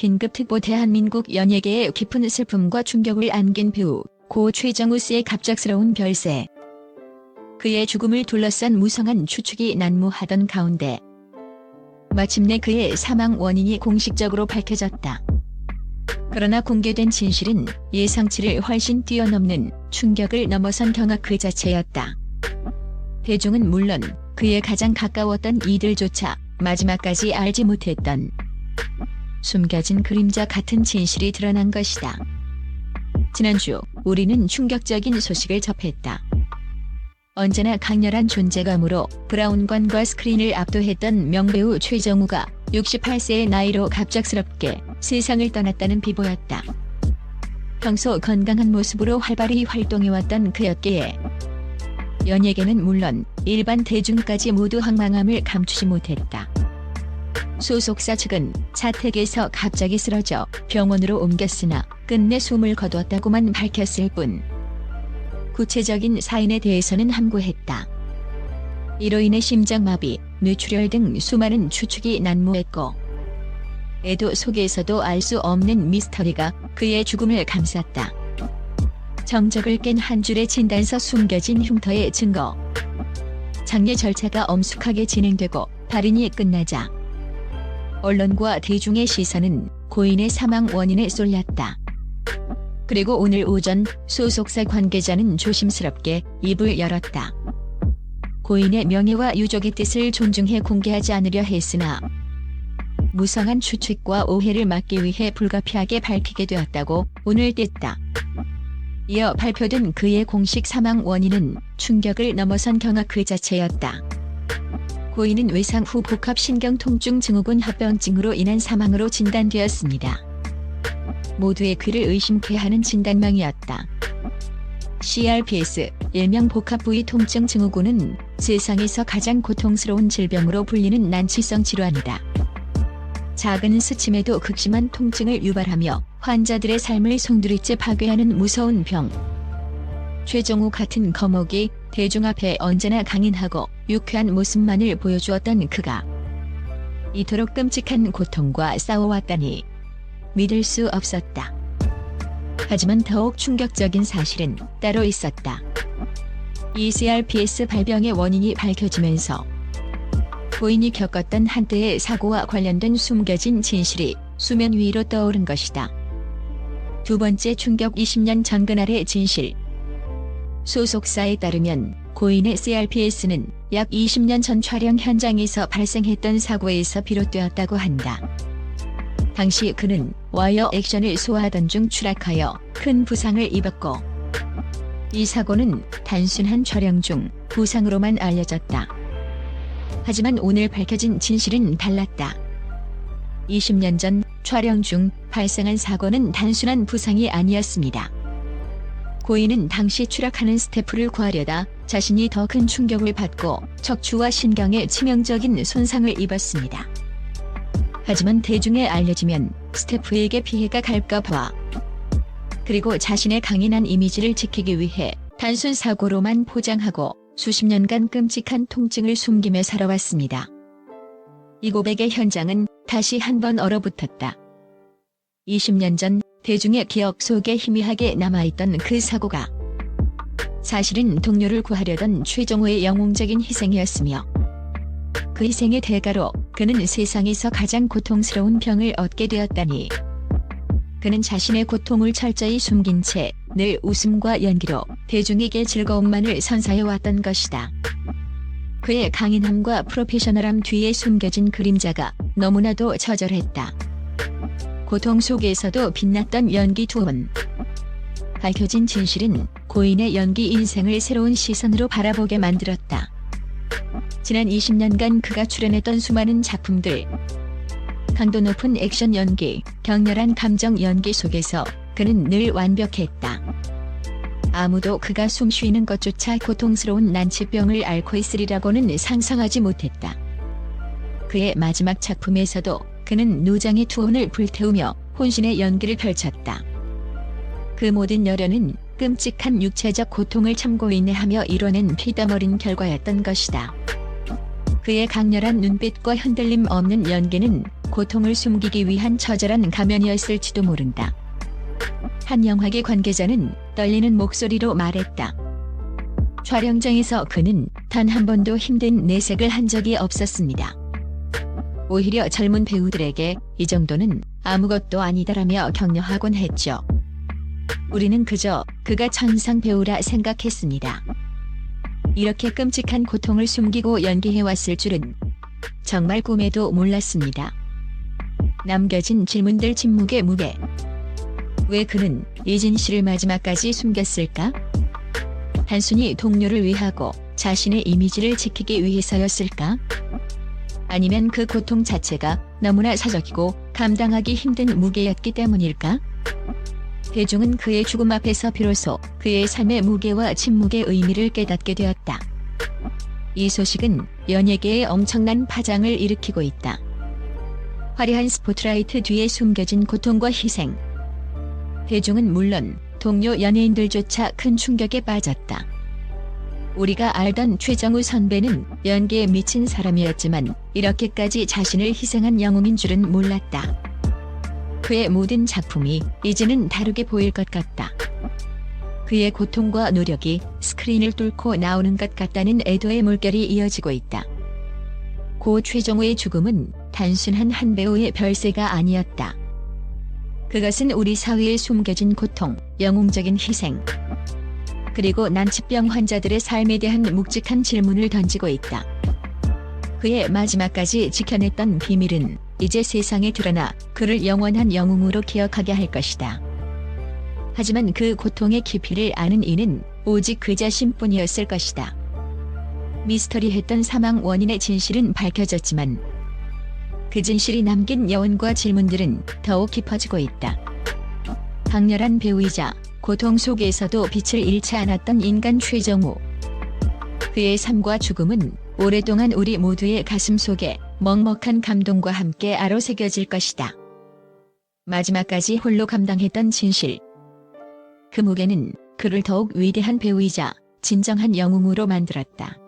긴급특보 대한민국 연예계에 깊은 슬픔과 충격을 안긴 배우 고 최정우 씨의 갑작스러운 별세. 그의 죽음을 둘러싼 무성한 추측이 난무하던 가운데 마침내 그의 사망 원인이 공식적으로 밝혀졌다. 그러나 공개된 진실은 예상치를 훨씬 뛰어넘는 충격을 넘어선 경악 그 자체였다. 대중은 물론 그의 가장 가까웠던 이들조차 마지막까지 알지 못했던 숨겨진 그림자 같은 진실이 드러난 것이다. 지난주 우리는 충격적인 소식을 접했다. 언제나 강렬한 존재감으로 브라운관과 스크린을 압도했던 명배우 최정우가 68세의 나이로 갑작스럽게 세상을 떠났다는 비보였다. 평소 건강한 모습으로 활발히 활동해왔던 그였기에 연예계는 물론 일반 대중까지 모두 황망함을 감추지 못했다. 소속사 측은 자택에서 갑자기 쓰러져 병원으로 옮겼으나 끝내 숨을 거두었다고만 밝혔을 뿐 구체적인 사인에 대해서는 함구했다. 이로 인해 심장마비, 뇌출혈 등 수많은 추측이 난무했고 애도 속에서도 알 수 없는 미스터리가 그의 죽음을 감쌌다. 정적을 깬 한 줄의 진단서, 숨겨진 흉터의 증거. 장례 절차가 엄숙하게 진행되고 발인이 끝나자 언론과 대중의 시선은 고인의 사망 원인에 쏠렸다. 그리고 오늘 오전 소속사 관계자는 조심스럽게 입을 열었다. 고인의 명예와 유족의 뜻을 존중해 공개하지 않으려 했으나 무성한 추측과 오해를 막기 위해 불가피하게 밝히게 되었다고 오늘 뗐다. 이어 발표된 그의 공식 사망 원인은 충격을 넘어선 경악 그 자체였다. 고인은 외상 후 복합 신경통증 증후군 합병증으로 인한 사망으로 진단되었습니다. 모두의 그를 의심케 하는 진단명이었다. CRPS, 일명 복합부위 통증 증후군은 세상에서 가장 고통스러운 질병으로 불리는 난치성 질환이다. 작은 스침에도 극심한 통증을 유발하며 환자들의 삶을 송두리째 파괴하는 무서운 병. 최정우 같은 거목이 대중 앞에 언제나 강인하고 유쾌한 모습만을 보여주었던 그가 이토록 끔찍한 고통과 싸워왔다니 믿을 수 없었다. 하지만 더욱 충격적인 사실은 따로 있었다. 이 CRPS 발병의 원인이 밝혀지면서 고인이 겪었던 한때의 사고와 관련된 숨겨진 진실이 수면 위로 떠오른 것이다. 두 번째 충격, 20년 전 그날의 진실. 소속사에 따르면 고인의 CRPS는 약 20년 전 촬영 현장에서 발생했던 사고에서 비롯되었다고 한다. 당시 그는 와이어 액션을 소화하던 중 추락하여 큰 부상을 입었고 이 사고는 단순한 촬영 중 부상으로만 알려졌다. 하지만 오늘 밝혀진 진실은 달랐다. 20년 전 촬영 중 발생한 사고는 단순한 부상이 아니었습니다. 고인은 당시 추락하는 스태프를 구하려다 자신이 더 큰 충격을 받고 척추와 신경에 치명적인 손상을 입었습니다. 하지만 대중에 알려지면 스태프에게 피해가 갈까 봐 그리고 자신의 강인한 이미지를 지키기 위해 단순 사고로만 포장하고 수십 년간 끔찍한 통증을 숨기며 살아왔습니다. 이 고백의 현장은 다시 한번 얼어붙었다. 20년 전 대중의 기억 속에 희미하게 남아있던 그 사고가 사실은 동료를 구하려던 최정우의 영웅적인 희생이었으며 그 희생의 대가로 그는 세상에서 가장 고통스러운 병을 얻게 되었다니. 그는 자신의 고통을 철저히 숨긴 채 늘 웃음과 연기로 대중에게 즐거움만을 선사해왔던 것이다. 그의 강인함과 프로페셔널함 뒤에 숨겨진 그림자가 너무나도 처절했다. 고통 속에서도 빛났던 연기 투혼. 밝혀진 진실은 고인의 연기 인생을 새로운 시선으로 바라보게 만들었다. 지난 20년간 그가 출연했던 수많은 작품들, 강도 높은 액션 연기, 격렬한 감정 연기 속에서 그는 늘 완벽했다. 아무도 그가 숨 쉬는 것조차 고통스러운 난치병을 앓고 있으리라고는 상상하지 못했다. 그의 마지막 작품에서도 그는 노장의 투혼을 불태우며 혼신의 연기를 펼쳤다. 그 모든 열연은 끔찍한 육체적 고통을 참고 인내하며 이뤄낸 피땀 어린 결과였던 것이다. 그의 강렬한 눈빛과 흔들림 없는 연기는 고통을 숨기기 위한 처절한 가면이었을지도 모른다. 한 영화계 관계자는 떨리는 목소리로 말했다. 촬영장에서 그는 단 한 번도 힘든 내색을 한 적이 없었습니다. 오히려 젊은 배우들에게 이 정도는 아무것도 아니다라며 격려하곤 했죠. 우리는 그저 그가 천상 배우라 생각했습니다. 이렇게 끔찍한 고통을 숨기고 연기해왔을 줄은 정말 꿈에도 몰랐습니다. 남겨진 질문들 침묵의 무게. 왜 그는 이진 씨를 마지막까지 숨겼을까? 단순히 동료를 위하고 자신의 이미지를 지키기 위해서였을까? 아니면 그 고통 자체가 너무나 사적이고 감당하기 힘든 무게였기 때문일까? 대중은 그의 죽음 앞에서 비로소 그의 삶의 무게와 침묵의 의미를 깨닫게 되었다. 이 소식은 연예계에 엄청난 파장을 일으키고 있다. 화려한 스포트라이트 뒤에 숨겨진 고통과 희생. 대중은 물론 동료 연예인들조차 큰 충격에 빠졌다. 우리가 알던 최정우 선배는 연기에 미친 사람이었지만 이렇게까지 자신을 희생한 영웅인 줄은 몰랐다. 그의 모든 작품이 이제는 다르게 보일 것 같다. 그의 고통과 노력이 스크린을 뚫고 나오는 것 같다는 애도의 물결이 이어지고 있다. 고 최정우의 죽음은 단순한 한 배우의 별세가 아니었다. 그것은 우리 사회에 숨겨진 고통, 영웅적인 희생, 그리고 난치병 환자들의 삶에 대한 묵직한 질문을 던지고 있다. 그의 마지막까지 지켜냈던 비밀은 이제 세상에 드러나 그를 영원한 영웅으로 기억하게 할 것이다. 하지만 그 고통의 깊이를 아는 이는 오직 그 자신뿐이었을 것이다. 미스터리했던 사망 원인의 진실은 밝혀졌지만 그 진실이 남긴 여운과 질문들은 더욱 깊어지고 있다. 강렬한 배우이자 고통 속에서도 빛을 잃지 않았던 인간 최정우. 그의 삶과 죽음은 오랫동안 우리 모두의 가슴 속에 먹먹한 감동과 함께 아로새겨질 것이다. 마지막까지 홀로 감당했던 진실. 그 무게는 그를 더욱 위대한 배우이자 진정한 영웅으로 만들었다.